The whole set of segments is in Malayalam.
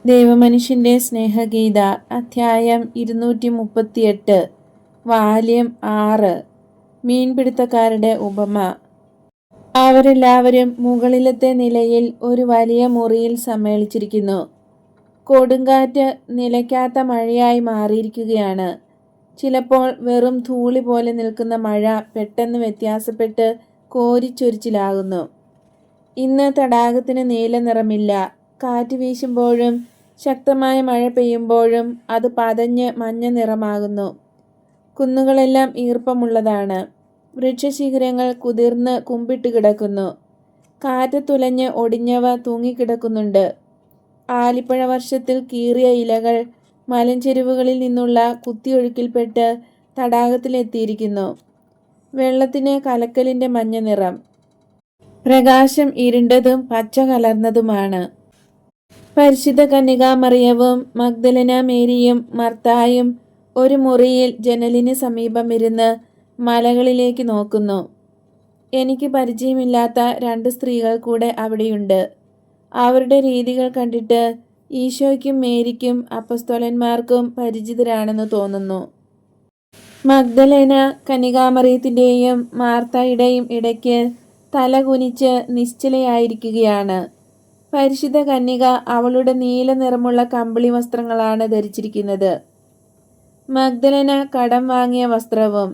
ദൈവമനുഷ്യന്റെ സ്നേഹഗീത അധ്യായം 238 വാല്യം 6 മീൻപിടുത്തക്കാരുടെ ഉപമ. അവരെല്ലാവരും മുകളിലത്തെ നിലയിൽ ഒരു വലിയ മുറിയിൽ സമ്മേളിച്ചിരിക്കുന്നു. കൊടുങ്കാറ്റ് നിലയ്ക്കാത്ത മഴയായി മാറിയിരിക്കുകയാണ്. ചിലപ്പോൾ വെറും ധൂളി പോലെ നിൽക്കുന്ന മഴ പെട്ടെന്ന് വ്യത്യാസപ്പെട്ട് കോരിച്ചൊരിച്ചിലാകുന്നു. ഇന്ന് തടാകത്തിന് നീല നിറമില്ല. കാറ്റ് വീശുമ്പോഴും ശക്തമായ മഴ പെയ്യുമ്പോഴും അത് പതഞ്ഞ് മഞ്ഞ നിറമാകുന്നു. കുന്നുകളെല്ലാം ഈർപ്പമുള്ളതാണ്. വൃക്ഷശിഖരങ്ങൾ കുതിർന്ന് കുമ്പിട്ട് കിടക്കുന്നു. കാറ്റത്തുലഞ്ഞ് ഒടിഞ്ഞവ തൂങ്ങിക്കിടക്കുന്നുണ്ട്. ആലിപ്പഴ വർഷത്തിൽ കീറിയ ഇലകൾ മലഞ്ചെരുവുകളിൽ നിന്നുള്ള കുത്തിയൊഴുക്കിൽപ്പെട്ട് തടാകത്തിലെത്തിയിരിക്കുന്നു. വെള്ളത്തിന് കലക്കലിൻ്റെ മഞ്ഞ നിറം. പ്രകാശം ഇരുണ്ടതും പച്ച കലർന്നതുമാണ്. പരിശുദ്ധ കന്യകാമറിയവും മഗ്ദലന മേരിയും മർത്തായും ഒരു മുറിയിൽ ജനലിന് സമീപം ഇരുന്ന് മലകളിലേക്ക് നോക്കുന്നു. എനിക്ക് പരിചയമില്ലാത്ത 2 സ്ത്രീകൾ കൂടെ അവിടെയുണ്ട്. അവരുടെ രീതികൾ കണ്ടിട്ട് ഈശോയ്ക്കും മേരിക്കും അപ്പസ്തോലന്മാർക്കും പരിചിതരാണെന്ന് തോന്നുന്നു. മഗ്ദലന കന്യകാമറിയത്തിൻ്റെയും മാർത്തായുടെയും ഇടയ്ക്ക് തല കുനിച്ച് നിശ്ചലയായിരിക്കുകയാണ്. പരിശുദ്ധ കന്യക അവളുടെ നീല നിറമുള്ള കമ്പിളി വസ്ത്രങ്ങളാണ് ധരിച്ചിരിക്കുന്നത്. മഗ്ദലന കടം വാങ്ങിയ വസ്ത്രവും.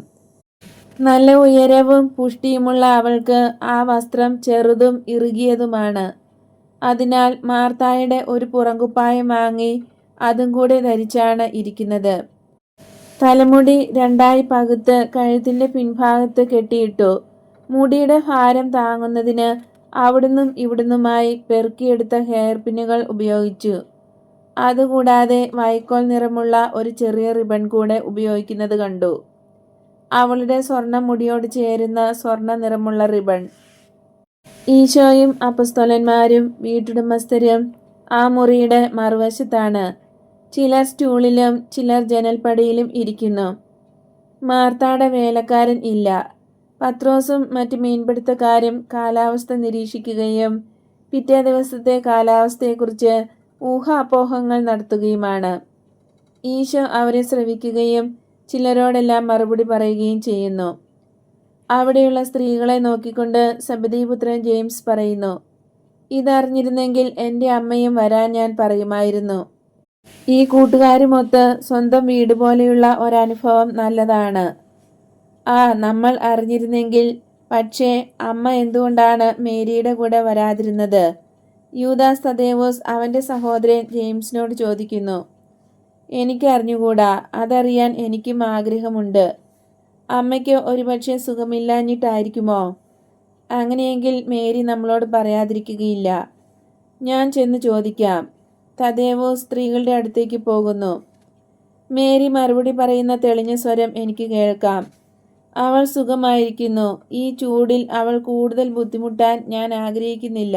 നല്ല ഉയരവും പുഷ്ടിയുമുള്ള അവൾക്ക് ആ വസ്ത്രം ചെറുതും ഇറുകിയതുമാണ്. അതിനാൽ മാർത്തായുടെ ഒരു പുറങ്കുപ്പായം വാങ്ങി അതും കൂടെ ധരിച്ചാണ് ഇരിക്കുന്നത്. തലമുടി 2 പകുത്ത് കഴുത്തിൻ്റെ പിൻഭാഗത്ത് കെട്ടിയിട്ടു. മുടിയുടെ ഭാരം താങ്ങുന്നതിന് അവിടുന്നും ഇവിടുന്നുമായി പെറുക്കിയെടുത്ത ഹെയർ പിന്നുകൾ ഉപയോഗിച്ചു. അതുകൂടാതെ വൈക്കോൽ നിറമുള്ള ഒരു ചെറിയ റിബൺ കൂടെ ഉപയോഗിക്കുന്നത് കണ്ടു. അവളുടെ സ്വർണ്ണ മുടിയോട് ചേരുന്ന സ്വർണ്ണ നിറമുള്ള റിബൺ. ഈശോയും അപ്പസ്തോലന്മാരും വീട്ടുടമസ്ഥരും ആ മുറിയുടെ മറുവശത്താണ്. ചിലർ സ്റ്റൂളിലും ചിലർ ജനൽപ്പടിയിലും ഇരിക്കുന്നു. മാർത്താടെ വേലക്കാരൻ ഇല്ല. പത്രോസും മറ്റ് മീൻപിടുത്തക്കാരും കാലാവസ്ഥ നിരീക്ഷിക്കുകയും പിറ്റേ ദിവസത്തെ കാലാവസ്ഥയെക്കുറിച്ച് ഊഹാപോഹങ്ങൾ നടത്തുകയുമാണ്. ഈശോ അവരെ ശ്രവിക്കുകയും ചിലരോടെല്ലാം മറുപടി പറയുകയും ചെയ്യുന്നു. അവിടെയുള്ള സ്ത്രീകളെ നോക്കിക്കൊണ്ട് സബദീപുത്രൻ ജെയിംസ് പറയുന്നു, ഇതറിഞ്ഞിരുന്നെങ്കിൽ എൻ്റെ അമ്മയും വരാൻ ഞാൻ പറയുമായിരുന്നു. ഈ കൂട്ടുകാരുമൊത്ത് സ്വന്തം വീട് പോലെയുള്ള ഒരനുഭവം നല്ലതാണ്. നമ്മൾ അറിഞ്ഞിരുന്നെങ്കിൽ. പക്ഷേ അമ്മ എന്തുകൊണ്ടാണ് മേരിയുടെ കൂടെ വരാതിരുന്നത്? യൂദാസ് തദേവോസ് അവൻ്റെ സഹോദരൻ ജെയിംസിനോട് ചോദിക്കുന്നു. എനിക്ക് അറിഞ്ഞുകൂടാ. അതറിയാൻ എനിക്കും ആഗ്രഹമുണ്ട്. അമ്മയ്ക്ക് ഒരുപക്ഷെ സുഖമില്ലാഞ്ഞിട്ടായിരിക്കുമോ? അങ്ങനെയെങ്കിൽ മേരി നമ്മളോട് പറയാതിരിക്കുകയില്ല. ഞാൻ ചെന്ന് ചോദിക്കാം. തദേവോസ് സ്ത്രീകളുടെ അടുത്തേക്ക് പോകുന്നു. മേരി മറുപടി പറയുന്ന തെളിഞ്ഞ സ്വരം എനിക്ക് കേൾക്കാം. അവൾ സുഖമായിരിക്കുന്നു. ഈ ചൂടിൽ അവൾ കൂടുതൽ ബുദ്ധിമുട്ടാൻ ഞാൻ ആഗ്രഹിക്കുന്നില്ല.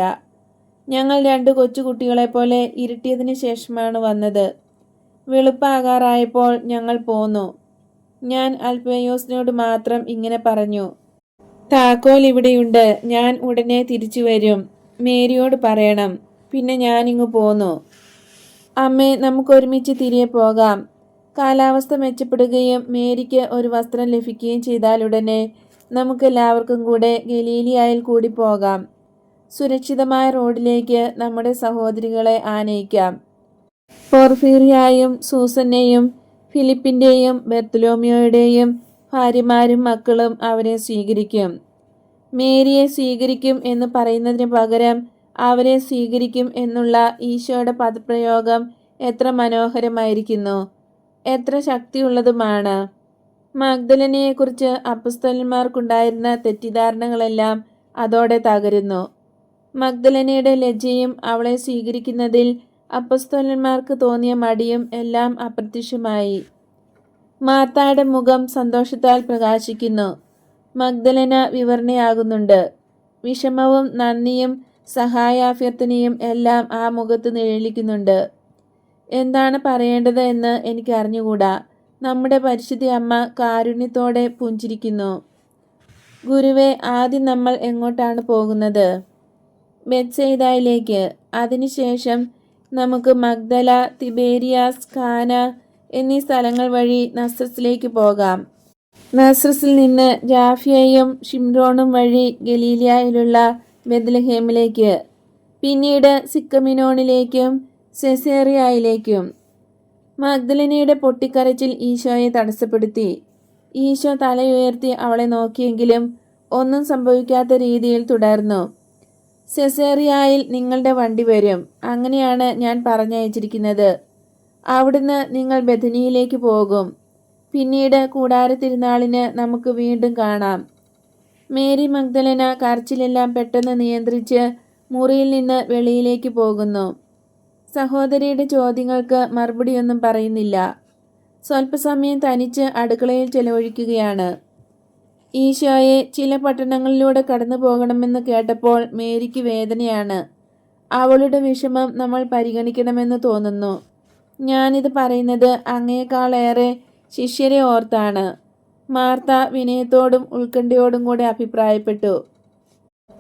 ഞങ്ങൾ 2 കൊച്ചുകുട്ടികളെപ്പോലെ ഇരുട്ടിയതിന് ശേഷമാണ് വന്നത്. വെളുപ്പാകാറായപ്പോൾ ഞങ്ങൾ പോന്നു. ഞാൻ അൽഫേയോസിനോട് മാത്രം ഇങ്ങനെ പറഞ്ഞു, താക്കോൽ ഇവിടെയുണ്ട്, ഞാൻ ഉടനെ തിരിച്ചു വരും. മേരിയോട് പറയണം. പിന്നെ ഞാനിങ്ങു പോന്നു. അമ്മേ, നമുക്കൊരുമിച്ച് തിരികെ പോകാം. കാലാവസ്ഥ മെച്ചപ്പെടുകയും മേരിക്ക് ഒരു വസ്ത്രം ലഭിക്കുകയും ചെയ്താലുടനെ നമുക്കെല്ലാവർക്കും കൂടെ ഗലീലിയായിൽ കൂടി പോകാം. സുരക്ഷിതമായ റോഡിലേക്ക് നമ്മുടെ സഹോദരികളെ ആനയിക്കാം. പോർഫീറിയായും സൂസന്നയും ഫിലിപ്പിൻ്റെയും ബർത്തലോമിയോയുടെയും ഭാര്യമാരും മക്കളും അവരെ സ്വീകരിക്കും. മേരിയെ സ്വീകരിക്കും എന്ന് പറയുന്നതിന് പകരം അവരെ സ്വീകരിക്കും എന്നുള്ള ഈശോയുടെ പദപ്രയോഗം എത്ര മനോഹരമായിരിക്കുന്നു, എത്ര ശക്തിയുള്ളതുമാണ്. മഗ്ദലനയെക്കുറിച്ച് അപ്പസ്തോലന്മാർക്കുണ്ടായിരുന്ന തെറ്റിദ്ധാരണകളെല്ലാം അതോടെ തകരുന്നു. മഗ്ദലനയുടെ ലജ്ജയും അവളെ സ്വീകരിക്കുന്നതിൽ അപ്പസ്തോലന്മാർക്ക് തോന്നിയ മടിയും എല്ലാം അപ്രത്യക്ഷമായി. മാർത്തായുടെ മുഖം സന്തോഷത്താൽ പ്രകാശിക്കുന്നു. മഗ്ദലന വിവരണയാകുന്നുണ്ട്. വിഷമവും നന്ദിയും സഹായാഭ്യർത്ഥനയും എല്ലാം ആ മുഖത്ത് നിഴലിക്കുന്നുണ്ട്. എന്താണ് പറയേണ്ടത് എന്ന് എനിക്ക് അറിഞ്ഞുകൂടാ. നമ്മുടെ പരിശുദ്ധ അമ്മ കാരുണ്യത്തോടെ പുഞ്ചിരിക്കുന്നു. ഗുരുവേ, ആദ്യം നമ്മൾ എങ്ങോട്ടാണ് പോകുന്നത്? ബെത്സയിദയിലേക്ക്. അതിനുശേഷം നമുക്ക് മഗ്ദല, തിബേരിയാസ്, കാന എന്നീ സ്ഥലങ്ങൾ വഴി നസ്രസിലേക്ക് പോകാം. നസ്രസിൽ നിന്ന് ജാഫിയയും ഷിംറോണും വഴി ഗലീലയിലുള്ള ബെത്ലഹേമിലേക്ക്, പിന്നീട് സിക്കമിനോണിലേക്കും സെസേറിയയിലേക്കും. മഗ്ദലനയുടെ പൊട്ടിക്കരച്ചിൽ ഈശോയെ തടസ്സപ്പെടുത്തി. ഈശോ തലയുയർത്തി അവളെ നോക്കിയെങ്കിലും ഒന്നും സംഭവിക്കാത്ത രീതിയിൽ തുടർന്നു. സെസേറിയയിൽ നിങ്ങളുടെ വണ്ടി വരും, അങ്ങനെയാണ് ഞാൻ പറഞ്ഞയച്ചിരിക്കുന്നത്. അവിടുന്ന് നിങ്ങൾ ബെഥനിയിലേക്ക് പോകും. പിന്നീട് കൂടാര തിരുനാളിന് നമുക്ക് വീണ്ടും കാണാം. മേരി മഗ്ദലന കരച്ചിലെല്ലാം പെട്ടെന്ന് നിയന്ത്രിച്ച് മുറിയിൽ നിന്ന് വെളിയിലേക്ക് പോകുന്നു. സഹോദരിയുടെ ചോദ്യങ്ങൾക്ക് മറുപടിയൊന്നും പറയുന്നില്ല. സ്വല്പസമയം തനിച്ച് അടുക്കളയിൽ ചെലവഴിക്കുകയാണ്. ഈശോയെ ചില പട്ടണങ്ങളിലൂടെ കടന്നു പോകണമെന്ന് കേട്ടപ്പോൾ മേരിക്ക് വേദനയാണ്. അവളുടെ വിഷമം നമ്മൾ പരിഗണിക്കണമെന്ന് തോന്നുന്നു. ഞാനിത് പറയുന്നത് അങ്ങയേക്കാളേറെ ശിഷ്യരെ ഓർത്താണ്. മാർത്ത വിനയത്തോടും ഉത്കണ്ഠയോടും കൂടെ അഭിപ്രായപ്പെട്ടു.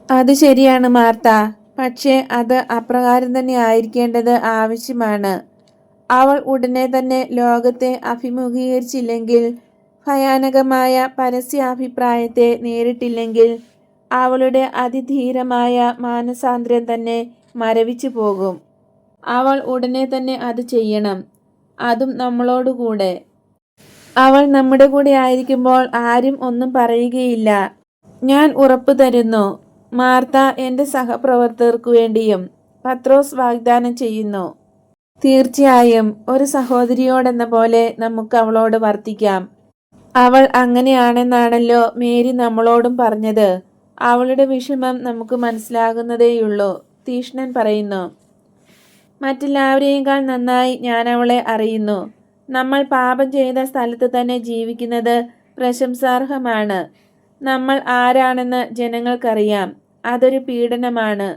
അത് ശരിയാണ് മാർത്ത, പക്ഷേ അത് അപ്രകാരം തന്നെ ആയിരിക്കേണ്ടത് ആവശ്യമാണ്. അവൾ ഉടനെ തന്നെ ലോകത്തെ അഭിമുഖീകരിച്ചില്ലെങ്കിൽ, ഭയാനകമായ പരസ്യാഭിപ്രായത്തെ നേരിട്ടില്ലെങ്കിൽ, അവളുടെ അതിധീരമായ മാനസാന്തരം തന്നെ മരവിച്ചു പോകും. അവൾ ഉടനെ തന്നെ അത് ചെയ്യണം, അതും നമ്മളോടുകൂടെ. അവൾ നമ്മുടെ കൂടെ ആയിരിക്കുമ്പോൾ ആരും ഒന്നും പറയുകയില്ല. ഞാൻ ഉറപ്പു തരുന്നു. മാർത്ത എൻ്റെ സഹപ്രവർത്തകർക്കു വേണ്ടിയും പത്രോസ് വാഗ്ദാനം ചെയ്യുന്നു. തീർച്ചയായും ഒരു സഹോദരിയോടെന്ന പോലെ നമുക്ക് അവളോട് വർത്തിക്കാം. അവൾ അങ്ങനെയാണെന്നാണല്ലോ മേരി നമ്മളോടും പറഞ്ഞത്. അവളുടെ വിഷമം നമുക്ക് മനസ്സിലാകുന്നതേയുള്ളൂ, തീഷ്ണൻ പറയുന്നു. മറ്റെല്ലാവരെയേക്കാൾ നന്നായി ഞാൻ അവളെ അറിയുന്നു. നമ്മൾ പാപം ചെയ്ത സ്ഥലത്ത് തന്നെ ജീവിക്കുന്നത് പ്രശംസാർഹമാണ്. നമ്മൾ ആരാണെന്ന് ജനങ്ങൾക്കറിയാം. അതൊരു പീഡനമാണ്.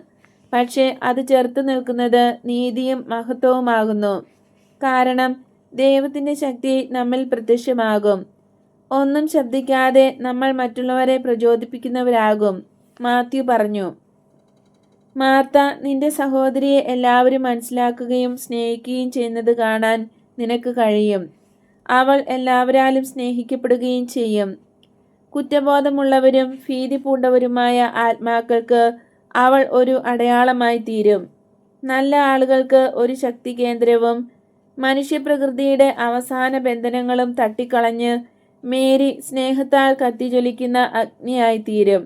പക്ഷേ അത് ചെറുത്തു നിൽക്കുന്നത് നീതിയും മഹത്വവുമാകുന്നു. കാരണം ദൈവത്തിൻ്റെ ശക്തി നമ്മിൽ പ്രത്യക്ഷമാകും. ഒന്നും ശബ്ദിക്കാതെ നമ്മൾ മറ്റുള്ളവരെ പ്രചോദിപ്പിക്കുന്നവരാകും. മാത്യു പറഞ്ഞു. മാർത്ത, നിന്റെ സഹോദരിയെ എല്ലാവരും മനസ്സിലാക്കുകയും സ്നേഹിക്കുകയും ചെയ്യുന്നത് കാണാൻ നിനക്ക് കഴിയും. അവൾ എല്ലാവരാലും സ്നേഹിക്കപ്പെടുകയും ചെയ്യും. കുറ്റബോധമുള്ളവരും ഭീതി പൂണ്ടവരുമായ ആത്മാക്കൾക്ക് അവൾ ഒരു അടയാളമായി തീരും. നല്ല ആളുകൾക്ക് ഒരു ശക്തി കേന്ദ്രവും. മനുഷ്യപ്രകൃതിയുടെ അവസാന ബന്ധനങ്ങളും തട്ടിക്കളഞ്ഞ് മേരി സ്നേഹത്താൽ കത്തിജ്വലിക്കുന്ന അഗ്നിയായിത്തീരും.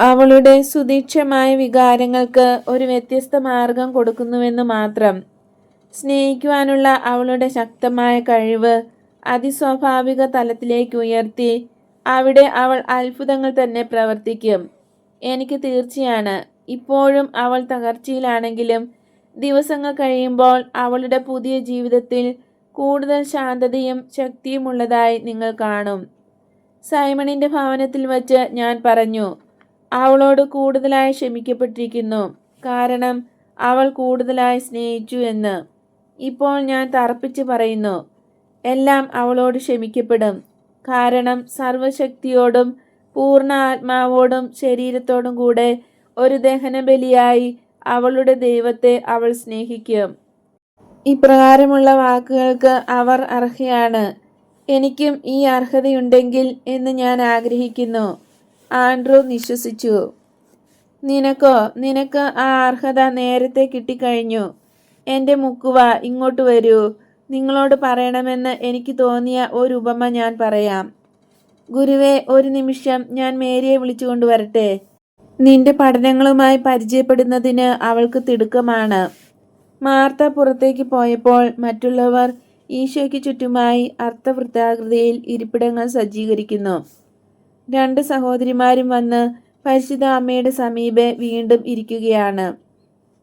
അവളുടെ സുതീക്ഷമായ വികാരങ്ങൾക്ക് ഒരു വ്യത്യസ്ത മാർഗം കൊടുക്കുന്നുവെന്ന് മാത്രം. സ്നേഹിക്കുവാനുള്ള അവളുടെ ശക്തമായ കഴിവ് അതിസ്വാഭാവിക തലത്തിലേക്ക് ഉയർത്തി അവിടെ അവൾ അത്ഭുതങ്ങൾ തന്നെ പ്രവർത്തിക്കും. എനിക്ക് തീർച്ചയാണ്, ഇപ്പോഴും അവൾ തകർച്ചയിലാണെങ്കിലും ദിവസങ്ങൾ കഴിയുമ്പോൾ അവളുടെ പുതിയ ജീവിതത്തിൽ കൂടുതൽ ശാന്തതയും ശക്തിയുമുള്ളതായി നിങ്ങൾ കാണും. സൈമണിൻ്റെ ഭവനത്തിൽ വച്ച് ഞാൻ പറഞ്ഞു, അവളോട് കൂടുതലായി ക്ഷമിക്കപ്പെട്ടിരിക്കുന്നു, കാരണം അവൾ കൂടുതലായി സ്നേഹിച്ചു എന്ന്. ഇപ്പോൾ ഞാൻ തറപ്പിച്ച് പറയുന്നു, എല്ലാം അവളോട് ക്ഷമിക്കപ്പെടും. കാരണം സർവശക്തിയോടും പൂർണ്ണ ആത്മാവോടും ശരീരത്തോടും കൂടെ ഒരു ദഹനബലിയായി അവളുടെ ദൈവത്തെ അവൾ സ്നേഹിക്കും. ഇപ്രകാരമുള്ള വാക്കുകൾക്ക് അവർ അർഹയാണ്. എനിക്കും ഈ അർഹതയുണ്ടെങ്കിൽ എന്ന് ഞാൻ ആഗ്രഹിക്കുന്നു. ആൻഡ്രൂ നിശ്വസിച്ചു. നിനക്ക് ആ അർഹത നേരത്തെ കിട്ടിക്കഴിഞ്ഞു. എൻ്റെ മുക്കുവ, ഇങ്ങോട്ട് വരൂ. നിങ്ങളോട് പറയണമെന്ന് എനിക്ക് തോന്നിയ ഒരു ഉപമ ഞാൻ പറയാം. ഗുരുവേ, ഒരു നിമിഷം ഞാൻ മേരിയെ വിളിച്ചുകൊണ്ടുവരട്ടെ. നിന്റെ പഠനങ്ങളുമായി പരിചയപ്പെടുന്നതിന് അവൾക്ക് തിടുക്കമാണ്. മാർത്ത പുറത്തേക്ക് പോയപ്പോൾ മറ്റുള്ളവർ ഈശോയ്ക്ക് ചുറ്റുമായി അർത്ഥവൃത്താകൃതിയിൽ ഇരിപ്പിടങ്ങൾ സജ്ജീകരിക്കുന്നു. 2 സഹോദരിമാരും വന്ന് പരിശുദ്ധ അമ്മയുടെ സമീപെ വീണ്ടും ഇരിക്കുകയാണ്.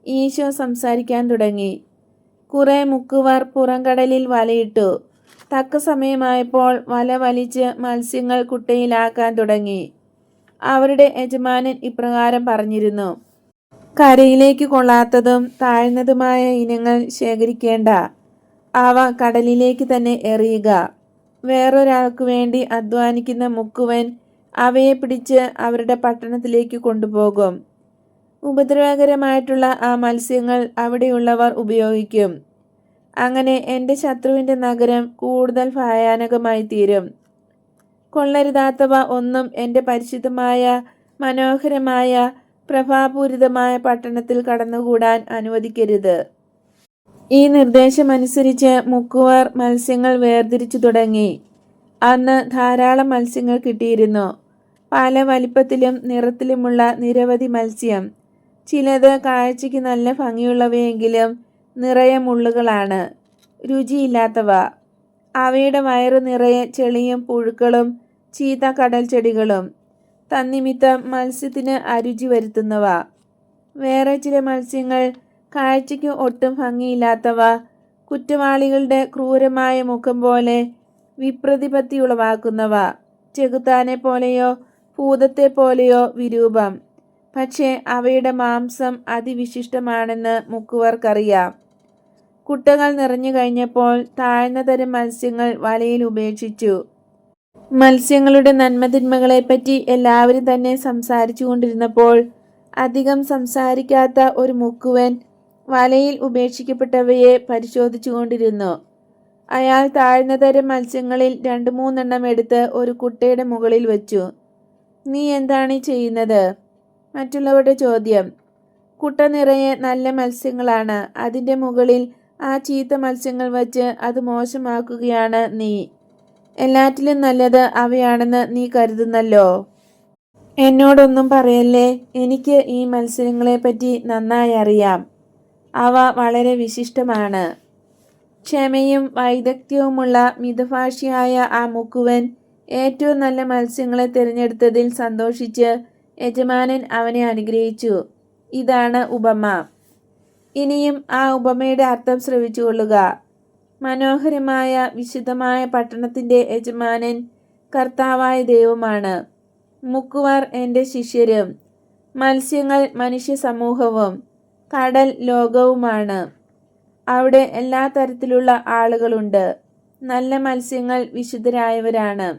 ഈശോ സംസാരിക്കാൻ തുടങ്ങി. കുറെ മുക്കുവർ പുറംകടലിൽ വലയിട്ടു. തക്ക സമയമായപ്പോൾ വല വലിച്ച് മത്സ്യങ്ങൾ കുട്ടയിലാക്കാൻ തുടങ്ങി. അവരുടെ യജമാനൻ ഇപ്രകാരം പറഞ്ഞിരുന്നു: കരയിലേക്ക് കൊള്ളാത്തതും താഴ്ന്നതുമായ ഇനങ്ങൾ ശേഖരിക്കേണ്ട, അവ കടലിലേക്ക് തന്നെ എറിയുക. വേറൊരാൾക്കു വേണ്ടി അധ്വാനിക്കുന്ന മുക്കുവൻ അവയെ പിടിച്ച് അവരുടെ പട്ടണത്തിലേക്ക് കൊണ്ടുപോകും. ഉപദ്രവകരമായിട്ടുള്ള ആ മത്സ്യങ്ങൾ അവിടെയുള്ളവർ ഉപയോഗിക്കും. അങ്ങനെ എൻ്റെ ശത്രുവിൻ്റെ നഗരം കൂടുതൽ ഭയാനകമായി തീരും. കൊള്ളരുതാത്തവ ഒന്നും എൻ്റെ പരിശുദ്ധമായ മനോഹരമായ പ്രഭാപൂരിതമായ പട്ടണത്തിൽ കടന്നുകൂടാൻ അനുവദിക്കരുത്. ഈ നിർദ്ദേശമനുസരിച്ച് മുക്കുവർ മത്സ്യങ്ങൾ വേർതിരിച്ചു തുടങ്ങി. അന്ന് ധാരാളം മത്സ്യങ്ങൾ കിട്ടിയിരുന്നു. പല വലിപ്പത്തിലും നിറത്തിലുമുള്ള നിരവധി മത്സ്യം. ചിലത് കാഴ്ചയ്ക്ക് നല്ല ഭംഗിയുള്ളവയെങ്കിലും നിറയെ മുള്ളുകളാണ്, രുചിയില്ലാത്തവ. അവയുടെ വയറു നിറയെ ചെളിയും പുഴുക്കളും ചീത്ത കടൽ ചെടികളും. തന്നിമിത്തം മത്സ്യത്തിന് അരുചി വരുത്തുന്നവ. വേറെ ചില മത്സ്യങ്ങൾ കാഴ്ചയ്ക്ക് ഒട്ടും ഭംഗിയില്ലാത്തവ, കുറ്റവാളികളുടെ ക്രൂരമായ മുഖം പോലെ വിപ്രതിപത്തി ഉളവാക്കുന്നവ. ചെകുത്താനെ പോലെയോ ഭൂതത്തെ പോലെയോ വിരൂപം. പക്ഷേ അവയുടെ മാംസം അതിവിശിഷ്ടമാണെന്ന് മുക്കുവർക്കറിയാം. കുട്ടകൾ നിറഞ്ഞു കഴിഞ്ഞപ്പോൾ താഴ്ന്ന തരം മത്സ്യങ്ങൾ വലയിൽ ഉപേക്ഷിച്ചു. മത്സ്യങ്ങളുടെ നന്മതിന്മകളെപ്പറ്റി എല്ലാവരും തന്നെ സംസാരിച്ചു കൊണ്ടിരുന്നപ്പോൾ അധികം സംസാരിക്കാത്ത ഒരു മുക്കുവൻ വലയിൽ ഉപേക്ഷിക്കപ്പെട്ടവയെ പരിശോധിച്ചു കൊണ്ടിരുന്നു. അയാൾ താഴ്ന്ന തരം മത്സ്യങ്ങളിൽ 2-3 എടുത്ത് ഒരു കുട്ടയുടെ മുകളിൽ വെച്ചു. നീ എന്താണ് ചെയ്യുന്നത്? മറ്റുള്ളവരുടെ ചോദ്യം. കുട്ട നിറയെ നല്ല മത്സ്യങ്ങളാണ്. അതിൻ്റെ മുകളിൽ ആ ചീത്ത മത്സ്യങ്ങൾ വച്ച് അത് മോശമാക്കുകയാണ് നീ. എല്ലാറ്റിലും നല്ലത് അവയാണെന്ന് നീ കരുതുന്നല്ലോ. എന്നോടൊന്നും പറയല്ലേ. എനിക്ക് ഈ മത്സ്യങ്ങളെപ്പറ്റി നന്നായി അറിയാം. അവ വളരെ വിശിഷ്ടമാണ്. ക്ഷമയും വൈദഗ്ധ്യവുമുള്ള മിതഭാഷിയായ ആ മുക്കുവൻ ഏറ്റവും നല്ല മത്സ്യങ്ങളെ തിരഞ്ഞെടുത്തതിൽ സന്തോഷിച്ച് യജമാനൻ അവനെ അനുഗ്രഹിച്ചു. ഇതാണ് ഉപമ. ഇനിയും ആ ഉപമയുടെ അർത്ഥം ശ്രവിച്ചുകൊള്ളുക. മനോഹരമായ വിശുദ്ധമായ പട്ടണത്തിൻ്റെ യജമാനൻ കർത്താവായ ദൈവമാണ്. മുക്കുവർ എൻ്റെ ശിഷ്യരും, മത്സ്യങ്ങൾ മനുഷ്യ സമൂഹവും, കടൽ ലോകവുമാണ്. അവിടെ എല്ലാ തരത്തിലുള്ള ആളുകളുണ്ട്. നല്ല മത്സ്യങ്ങൾ വിശുദ്ധരായവരാണ്.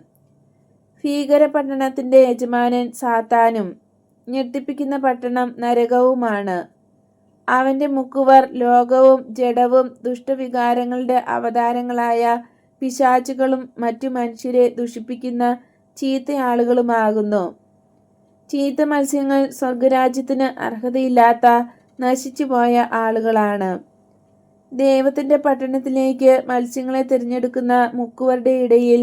ഭീകര പട്ടണത്തിൻ്റെ യജമാനൻ സാത്താനും ഞെട്ടിപ്പിക്കുന്ന പട്ടണം നരകവുമാണ്. അവൻ്റെ മുക്കുവർ ലോകവും ജഡവും ദുഷ്ടവികാരങ്ങളുടെ അവതാരങ്ങളായ പിശാചുകളും മറ്റു മനുഷ്യരെ ദുഷിപ്പിക്കുന്ന ചീത്തയാളുകളുമാകുന്നു. ചീത്ത മത്സ്യങ്ങൾ സ്വർഗരാജ്യത്തിന് അർഹതയില്ലാത്ത നശിച്ചുപോയ ആളുകളാണ്. ദൈവത്തിൻ്റെ പട്ടണത്തിലേക്ക് മത്സ്യങ്ങളെ തിരഞ്ഞെടുക്കുന്ന മുക്കുവരുടെ ഇടയിൽ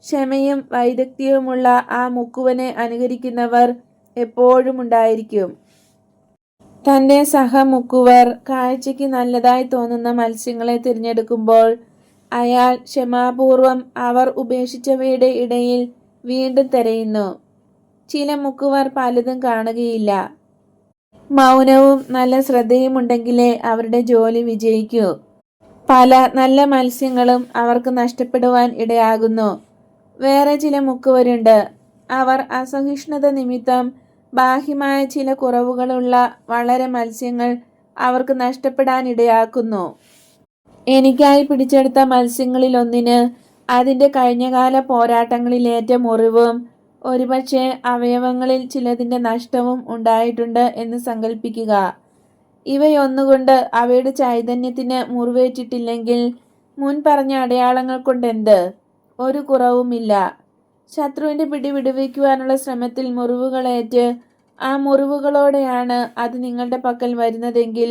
ക്ഷമയും വൈദഗ്ധ്യവുമുള്ള ആ മുക്കുവനെ അനുകരിക്കുന്നവർ എപ്പോഴും ഉണ്ടായിരിക്കും. തൻ്റെ സഹമുക്കുവർ കാഴ്ചയ്ക്ക് നല്ലതായി തോന്നുന്ന മത്സ്യങ്ങളെ തിരഞ്ഞെടുക്കുമ്പോൾ അയാൾ ക്ഷമാപൂർവം അവർ ഉപേക്ഷിച്ചവയുടെ ഇടയിൽ വീണ്ടും തിരയുന്നു. ചില മുക്കുവർ പലതും കാണുകയില്ല. മൗനവും നല്ല ശ്രദ്ധയുമുണ്ടെങ്കിലേ അവരുടെ ജോലി വിജയിക്കൂ. പല നല്ല മത്സ്യങ്ങളും അവർക്ക് നഷ്ടപ്പെടുവാൻ ഇടയാകുന്നു. വേറെ ചില മുക്കുവരുണ്ട്. അവർ അസഹിഷ്ണുത നിമിത്തം ബാഹ്യമായ ചില കുറവുകളുള്ള വളരെ മത്സ്യങ്ങൾ അവർക്ക് നഷ്ടപ്പെടാൻ ഇടയാക്കുന്നു. എനിക്കായി പിടിച്ചെടുത്ത മത്സ്യങ്ങളിലൊന്നിന് അതിൻ്റെ കഴിഞ്ഞകാല പോരാട്ടങ്ങളിലേറ്റ മുറിവും ഒരുപക്ഷെ അവയവങ്ങളിൽ ചിലതിൻ്റെ നഷ്ടവും ഉണ്ടായിട്ടുണ്ട് എന്ന് സങ്കല്പിക്കുക. ഇവയൊന്നുകൊണ്ട് അവയുടെ ചൈതന്യത്തിന് മുറിവേറ്റിട്ടില്ലെങ്കിൽ മുൻ പറഞ്ഞ അടയാളങ്ങൾ കൊണ്ടെന്ത്? ഒരു കുറവുമില്ല. ശത്രുവിൻ്റെ പിടി വിടുവിക്കുവാനുള്ള ശ്രമത്തിൽ മുറിവുകളേറ്റ് ആ മുറിവുകളോടെയാണ് അത് നിങ്ങളുടെ പക്കൽ വരുന്നതെങ്കിൽ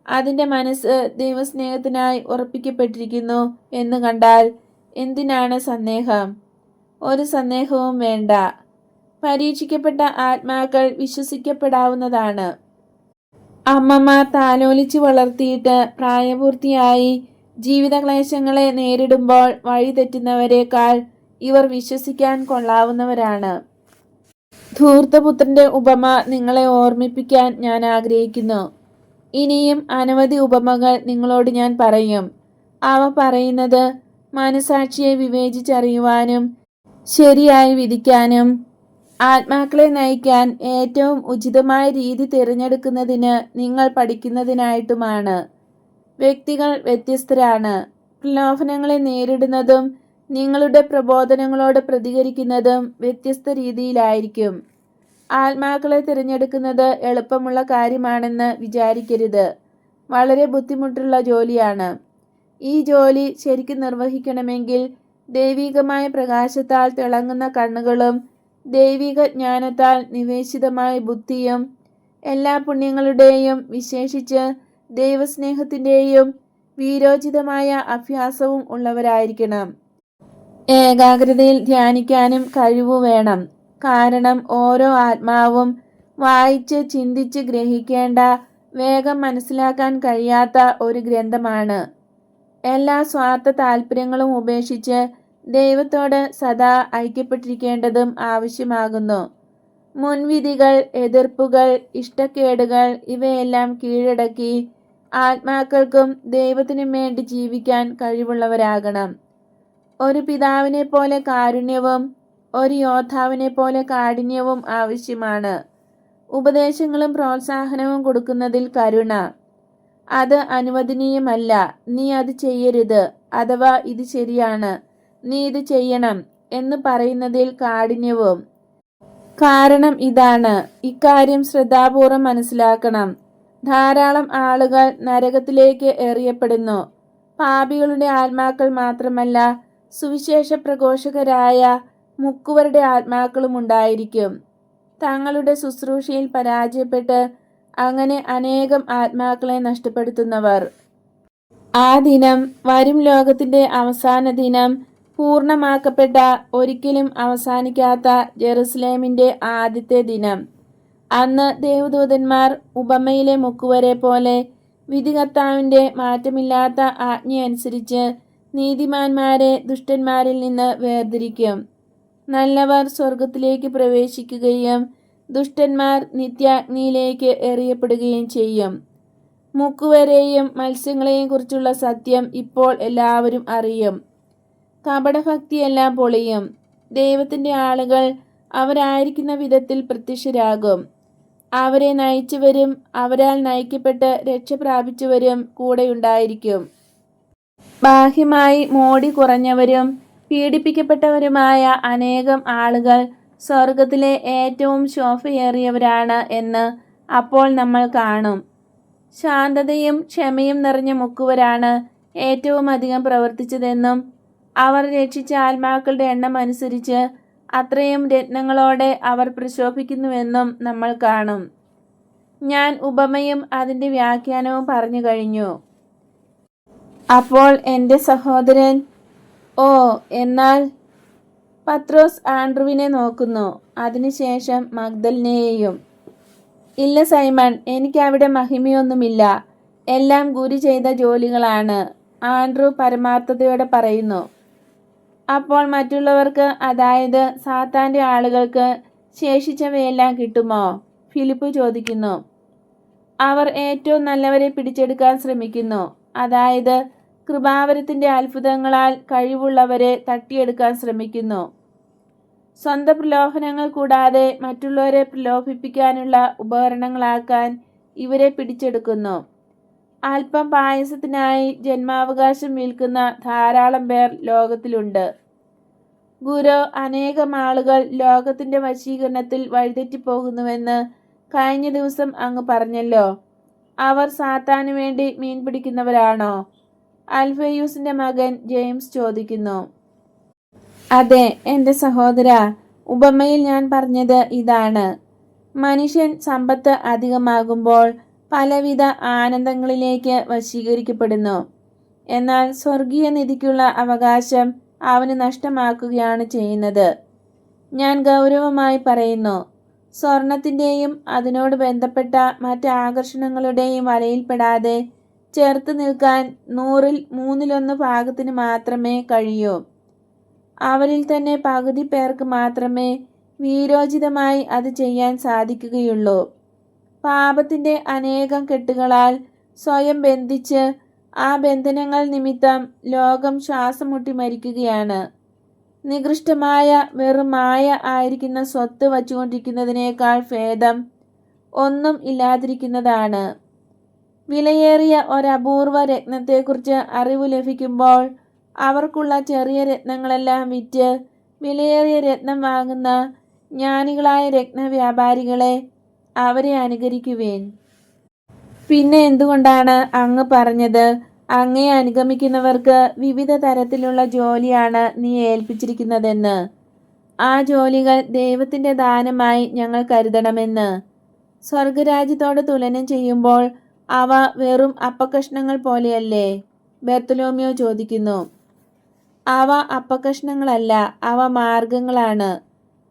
അതിൻ്റെ മനസ്സ് ദൈവസ്നേഹത്തിനായി ഉറപ്പിക്കപ്പെട്ടിരിക്കുന്നു എന്ന് കണ്ടാൽ എന്തിനാണ് സന്ദേഹം? ഒരു സന്ദേഹവും വേണ്ട. പരീക്ഷിക്കപ്പെട്ട ആത്മാക്കൾ വിശ്വസിക്കപ്പെടാവുന്നതാണ്. അമ്മമാർ താലോലിച്ച് വളർത്തിയിട്ട് പ്രായപൂർത്തിയായി ജീവിതക്ലേശങ്ങളെ നേരിടുമ്പോൾ വഴിതെറ്റുന്നവരെക്കാൾ ഇവർ വിശ്വസിക്കാൻ കൊള്ളാവുന്നവരാണ്. ധൂർത്തപുത്രൻ്റെ ഉപമ നിങ്ങളെ ഓർമ്മിപ്പിക്കാൻ ഞാൻ ആഗ്രഹിക്കുന്നു. ഇനിയും അനവധി ഉപമകൾ നിങ്ങളോട് ഞാൻ പറയും. അവ പറയുന്നത് മനസാക്ഷിയെ വിവേചിച്ചറിയുവാനും ശരിയായി വിധിക്കാനും ആത്മാക്കളെ നയിക്കാൻ ഏറ്റവും ഉചിതമായ രീതി തിരഞ്ഞെടുക്കുന്നതിന് നിങ്ങൾ പഠിക്കുന്നതിനായിട്ടുമാണ്. വ്യക്തികൾ വ്യത്യസ്തരാണ്. പ്രലോഭനങ്ങളെ നേരിടുന്നതും നിങ്ങളുടെ പ്രബോധനങ്ങളോട് പ്രതികരിക്കുന്നതും വ്യത്യസ്ത രീതിയിലായിരിക്കും. ആത്മാക്കളെ തിരഞ്ഞെടുക്കുന്നത് എളുപ്പമുള്ള കാര്യമാണെന്ന് വിചാരിക്കരുത്. വളരെ ബുദ്ധിമുട്ടുള്ള ജോലിയാണ്. ഈ ജോലി ശരിക്കും നിർവഹിക്കണമെങ്കിൽ ദൈവികമായ പ്രകാശത്താൽ തിളങ്ങുന്ന കണ്ണുകളും ദൈവിക ജ്ഞാനത്താൽ നിവേശിതമായ ബുദ്ധിയും എല്ലാ പുണ്യങ്ങളുടെയും വിശേഷിച്ച് ദൈവസ്നേഹത്തിൻ്റെയും വീരോചിതമായ അഭ്യാസവും ഉള്ളവരായിരിക്കണം. ഏകാഗ്രതയിൽ ധ്യാനിക്കാനും കഴിവു വേണം. കാരണം ഓരോ ആത്മാവും വായിച്ച് ചിന്തിച്ച് ഗ്രഹിക്കേണ്ട, വേഗം മനസ്സിലാക്കാൻ കഴിയാത്ത ഒരു ഗ്രന്ഥമാണ്. എല്ലാ സ്വാർത്ഥ താല്പര്യങ്ങളും ഉപേക്ഷിച്ച് ദൈവത്തോട് സദാ ഐക്യപ്പെട്ടിരിക്കേണ്ടതും ആവശ്യമാകുന്നു. മുൻവിധികൾ, എതിർപ്പുകൾ, ഇഷ്ടക്കേടുകൾ ഇവയെല്ലാം കീഴടക്കി ആത്മാക്കൾക്കും ദൈവത്തിനും വേണ്ടി ജീവിക്കാൻ കഴിവുള്ളവരാകണം. ഒരു പിതാവിനെ പോലെ കാരുണ്യവും ഒരു യോദ്ധാവിനെ പോലെ കാഠിന്യവും ആവശ്യമാണ്. ഉപദേശങ്ങളും പ്രോത്സാഹനവും കൊടുക്കുന്നതിൽ കരുണ. അത് അനുവദനീയമല്ല. നീ അത് ചെയ്യരുത്, അഥവാ ഇത് ശരിയാണ്, നീ ഇത് ചെയ്യണം എന്ന് പറയുന്നതിൽ കാഠിന്യവും. കാരണം ഇതാണ്, ഇക്കാര്യം ശ്രദ്ധാപൂർവം മനസ്സിലാക്കണം. ധാരാളം ആളുകൾ നരകത്തിലേക്ക് എറിയപ്പെടുന്നു. പാപികളുടെ ആത്മാക്കൾ മാത്രമല്ല, സുവിശേഷ പ്രഘോഷകരായ മുക്കുവരുടെ ആത്മാക്കളും ഉണ്ടായിരിക്കും. തങ്ങളുടെ ശുശ്രൂഷയിൽ പരാജയപ്പെട്ട് അങ്ങനെ അനേകം ആത്മാക്കളെ നഷ്ടപ്പെടുത്തുന്നവർ. ആ ദിനം വരും ലോകത്തിന്റെ അവസാന ദിനം, പൂർണ്ണമാക്കപ്പെട്ട ഒരിക്കലും അവസാനിക്കാത്ത ജെറുസലേമിന്റെ ആദ്യത്തെ ദിനം. അന്ന് ദേവദൂതന്മാർ ഉപമയിലെ മുക്കുവരെ പോലെ വിധികർത്താവിന്റെ മാറ്റമില്ലാത്ത ആജ്ഞയനുസരിച്ച് നീതിമാന്മാരെ ദുഷ്ടന്മാരിൽ നിന്ന് വേർതിരിക്കും. നല്ലവർ സ്വർഗത്തിലേക്ക് പ്രവേശിക്കുകയും ദുഷ്ടന്മാർ നിത്യാഗ്നിയിലേക്ക് എറിയപ്പെടുകയും ചെയ്യും. മുക്കുവരെയും മത്സ്യങ്ങളെയും കുറിച്ചുള്ള സത്യം ഇപ്പോൾ എല്ലാവരും അറിയും. കപടഭക്തിയെല്ലാം പൊളിയും. ദൈവത്തിന്റെ ആളുകൾ അവരായിരിക്കുന്ന വിധത്തിൽ പ്രത്യക്ഷരാകും. അവരെ നയിച്ചവരും അവരാൽ നയിക്കപ്പെട്ട് രക്ഷ പ്രാപിച്ചവരും കൂടെയുണ്ടായിരിക്കും. ബാഹ്യമായി മോടി കുറഞ്ഞവരും പീഡിപ്പിക്കപ്പെട്ടവരുമായ അനേകം ആളുകൾ സ്വർഗത്തിലെ ഏറ്റവും ശോഭയേറിയവരാണ് എന്ന് അപ്പോൾ നമ്മൾ കാണും. ശാന്തതയും ക്ഷമയും നിറഞ്ഞ മുക്കുവരാണ് ഏറ്റവും അധികം പ്രവർത്തിച്ചതെന്നും അവർ രക്ഷിച്ച ആത്മാക്കളുടെ എണ്ണം അനുസരിച്ച് അത്രയും രത്നങ്ങളോടെ അവർ പ്രശോഭിക്കുന്നുവെന്നും നമ്മൾ കാണും. ഞാൻ ഉപമയും അതിൻ്റെ വ്യാഖ്യാനവും പറഞ്ഞു കഴിഞ്ഞു. അപ്പോൾ എൻ്റെ സഹോദരൻ, ഓ എന്നാൽ പത്രോസ് ആൻഡ്രുവിനെ നോക്കുന്നു, അതിനുശേഷം മഗ്ദലിനെയും. ഇല്ല സൈമൺ, എനിക്ക് അവിടെ മഹിമയൊന്നുമില്ല, എല്ലാം ഗുരു ചെയ്ത ജോലികളാണ്, ആൻഡ്രു പരമാർത്ഥതയോടെ പറയുന്നു. അപ്പോൾ മറ്റുള്ളവർക്ക്, അതായത് സാത്താൻ്റെ ആളുകൾക്ക് ശേഷിച്ചവയെല്ലാം കിട്ടുമോ? ഫിലിപ്പ് ചോദിക്കുന്നു. അവർ ഏറ്റവും നല്ലവരെ പിടിച്ചെടുക്കാൻ ശ്രമിക്കുന്നു, അതായത് കൃപാവരത്തിൻ്റെ അത്ഭുതങ്ങളാൽ കഴിവുള്ളവരെ തട്ടിയെടുക്കാൻ ശ്രമിക്കുന്നു. സ്വന്തം പ്രലോഭനങ്ങൾ കൂടാതെ മറ്റുള്ളവരെ പ്രലോഭിപ്പിക്കാനുള്ള ഉപകരണങ്ങളാക്കാൻ ഇവരെ പിടിച്ചെടുക്കുന്നു. അല്പം പായസത്തിനായി ജന്മാവകാശം വിൽക്കുന്ന ധാരാളം പേർ ലോകത്തിലുണ്ട്. ഗുരു, അനേകം ആളുകൾ ലോകത്തിൻ്റെ വശീകരണത്തിൽ വഴിതെറ്റിപ്പോകുന്നുവെന്ന് കഴിഞ്ഞ ദിവസം അങ്ങ് പറഞ്ഞല്ലോ. അവർ സാത്താനു വേണ്ടി മീൻ പിടിക്കുന്നവരാണോ? അൽഫയൂസിന്റെ മകൻ ജെയിംസ് ചോദിക്കുന്നു. അതെ എൻ്റെ സഹോദര, ഉപമയിൽ ഞാൻ പറഞ്ഞത് ഇതാണ്. മനുഷ്യൻ സമ്പത്ത് അധികമാകുമ്പോൾ പലവിധ ആനന്ദങ്ങളിലേക്ക് വശീകരിക്കപ്പെടുന്നു. എന്നാൽ സ്വർഗീയ നിധിക്കുള്ള അവകാശം അവന് നഷ്ടമാക്കുകയാണ് ചെയ്യുന്നത്. ഞാൻ ഗൗരവമായി പറയുന്നു, സ്വർണത്തിൻ്റെയും അതിനോട് ബന്ധപ്പെട്ട മറ്റ് ആകർഷണങ്ങളുടെയും വലയിൽപ്പെടാതെ ചേർത്ത് നിൽക്കാൻ 100-ൽ 3-1 ഭാഗത്തിന് മാത്രമേ കഴിയൂ. അവരിൽ തന്നെ പകുതി പേർക്ക് മാത്രമേ വീരോചിതമായി അത് ചെയ്യാൻ സാധിക്കുകയുള്ളൂ. പാപത്തിൻ്റെ അനേകം കെട്ടുകളാൽ സ്വയം ബന്ധിച്ച് ആ ബന്ധനങ്ങൾ നിമിത്തം ലോകം ശ്വാസം മുട്ടി മരിക്കുകയാണ്. നികൃഷ്ടമായ വെറും മായ ആയിരിക്കുന്ന സ്വത്ത് വച്ചുകൊണ്ടിരിക്കുന്നതിനേക്കാൾ ഭേദം ഒന്നും ഇല്ലാതിരിക്കുന്നതാണ്. വിലയേറിയ ഒരപൂർവ രത്നത്തെക്കുറിച്ച് അറിവ് ലഭിക്കുമ്പോൾ അവർക്കുള്ള ചെറിയ രത്നങ്ങളെല്ലാം വിറ്റ് വിലയേറിയ രത്നം വാങ്ങുന്ന ജ്ഞാനികളായ രത്നവ്യാപാരികളെ, അവരെ അനുകരിക്കുവേൻ. പിന്നെ എന്തുകൊണ്ടാണ് അങ്ങ് പറഞ്ഞത്, അങ്ങയെ അനുഗമിക്കുന്നവർക്ക് വിവിധ തരത്തിലുള്ള ജോലിയാണ് നീ ഏൽപ്പിച്ചിരിക്കുന്നതെന്ന്? ആ ജോലികൾ ദൈവത്തിൻ്റെ ദാനമായി ഞങ്ങൾ കരുതണമെന്ന്. സ്വർഗരാജ്യത്തോട് തുലനം ചെയ്യുമ്പോൾ അവ വെറും അപ്പക്കഷ്ണങ്ങൾ പോലെയല്ലേ? ബർത്തലോമ്യോ ചോദിക്കുന്നു. അവ അപ്പക്കഷ്ണങ്ങളല്ല, അവ മാർഗങ്ങളാണ്.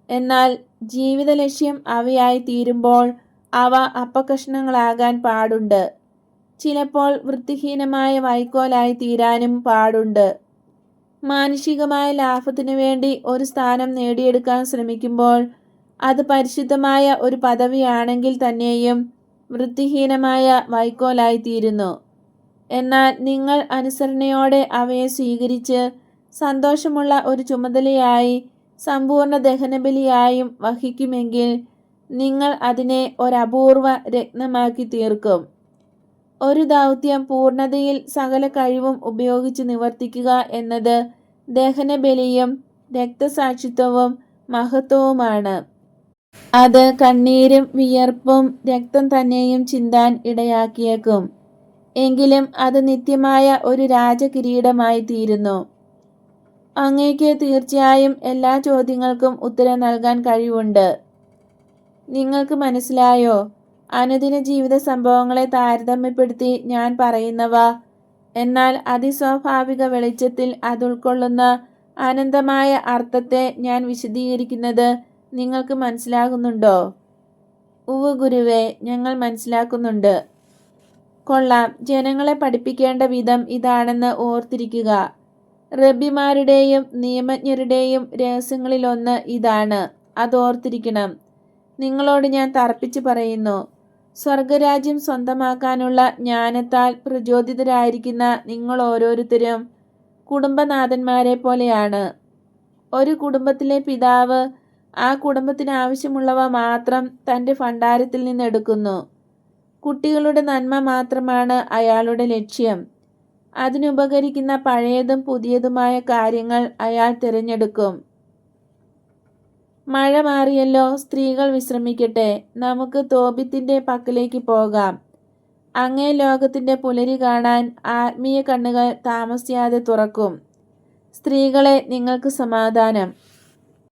എന്നാൽ ജീവിത ലക്ഷ്യം അവയായി തീരുമ്പോൾ അവ അപ്പക്കഷ്ണങ്ങളാകാൻ പാടുണ്ട്. ചിലപ്പോൾ വൃത്തിഹീനമായ വൈക്കോലായി തീരാനും പാടുണ്ട്. മാനുഷികമായ ലാഭത്തിനു വേണ്ടി ഒരു സ്ഥാനം നേടിയെടുക്കാൻ ശ്രമിക്കുമ്പോൾ അത് പരിശുദ്ധമായ ഒരു പദവിയാണെങ്കിൽ തന്നെയും വൃത്തിഹീനമായ വൈക്കോലായി തീരുന്നു. എന്നാൽ നിങ്ങൾ അനുസരണയോടെ അവയെ സ്വീകരിച്ച് സന്തോഷമുള്ള ഒരു ചുമതലയായി സമ്പൂർണ്ണ ദഹനബലിയായും വഹിക്കുമെങ്കിൽ നിങ്ങൾ അതിനെ ഒരപൂർവ രത്നമാക്കി തീർക്കും. ഒരു ദൗത്യം പൂർണ്ണതയിൽ സകല കഴിവും ഉപയോഗിച്ച് നിവർത്തിക്കുക എന്നത് ദഹനബലിയും രക്തസാക്ഷിത്വവും മഹത്വവുമാണ്. അത് കണ്ണീരും വിയർപ്പും രക്തം തന്നെയും ചിന്താൻ ഇടയാക്കിയേക്കും. എങ്കിലും അത് നിത്യമായ ഒരു രാജകിരീടമായി തീരുന്നു. അങ്ങേക്ക് തീർച്ചയായും എല്ലാ ചോദ്യങ്ങൾക്കും ഉത്തരം നൽകാൻ കഴിവുണ്ട്. നിങ്ങൾക്ക് മനസ്സിലായോ? അനുദിന ജീവിത സംഭവങ്ങളെ താരതമ്യപ്പെടുത്തി ഞാൻ പറയുന്നവ. എന്നാൽ അതിസ്വാഭാവിക വെളിച്ചത്തിൽ അതുൾക്കൊള്ളുന്ന അനന്തമായ അർത്ഥത്തെ ഞാൻ വിശദീകരിക്കുന്നത് നിങ്ങൾക്ക് മനസ്സിലാകുന്നുണ്ടോ? ഉവ്വ് ഗുരുവേ, ഞങ്ങൾ മനസ്സിലാക്കുന്നുണ്ട്. കൊള്ളാം. ജനങ്ങളെ പഠിപ്പിക്കേണ്ട വിധം ഇതാണെന്ന് ഓർത്തിരിക്കുക. റബ്ബിമാരുടെയും നിയമജ്ഞരുടെയും രഹസ്യങ്ങളിലൊന്ന് ഇതാണ്. അതോർത്തിരിക്കണം. നിങ്ങളോട് ഞാൻ തർപ്പിച്ച് പറയുന്നു, സ്വർഗരാജ്യം സ്വന്തമാക്കാനുള്ള ജ്ഞാനത്താൽ പ്രചോദിതരായിരിക്കുന്ന നിങ്ങൾ ഓരോരുത്തരും കുടുംബനാഥന്മാരെ പോലെയാണ്. ഒരു കുടുംബത്തിലെ പിതാവ് ആ കുടുംബത്തിന് ആവശ്യമുള്ളവ മാത്രം തൻ്റെ ഭണ്ഡാരത്തിൽ നിന്നെടുക്കുന്നു. കുട്ടികളുടെ നന്മ മാത്രമാണ് അയാളുടെ ലക്ഷ്യം. അതിനുപകരിക്കുന്ന പഴയതും പുതിയതുമായ കാര്യങ്ങൾ അയാൾ തിരഞ്ഞെടുക്കും. മഴ മാറിയല്ലോ, സ്ത്രീകൾ വിശ്രമിക്കട്ടെ. നമുക്ക് തോബിത്തിൻ്റെ പക്കലേക്ക് പോകാം. അങ്ങേ ലോകത്തിൻ്റെ പുലരി കാണാൻ ആത്മീയ കണ്ണുകൾ താമസിയാതെ തുറക്കും. സ്ത്രീകളെ, നിങ്ങൾക്ക് സമാധാനം.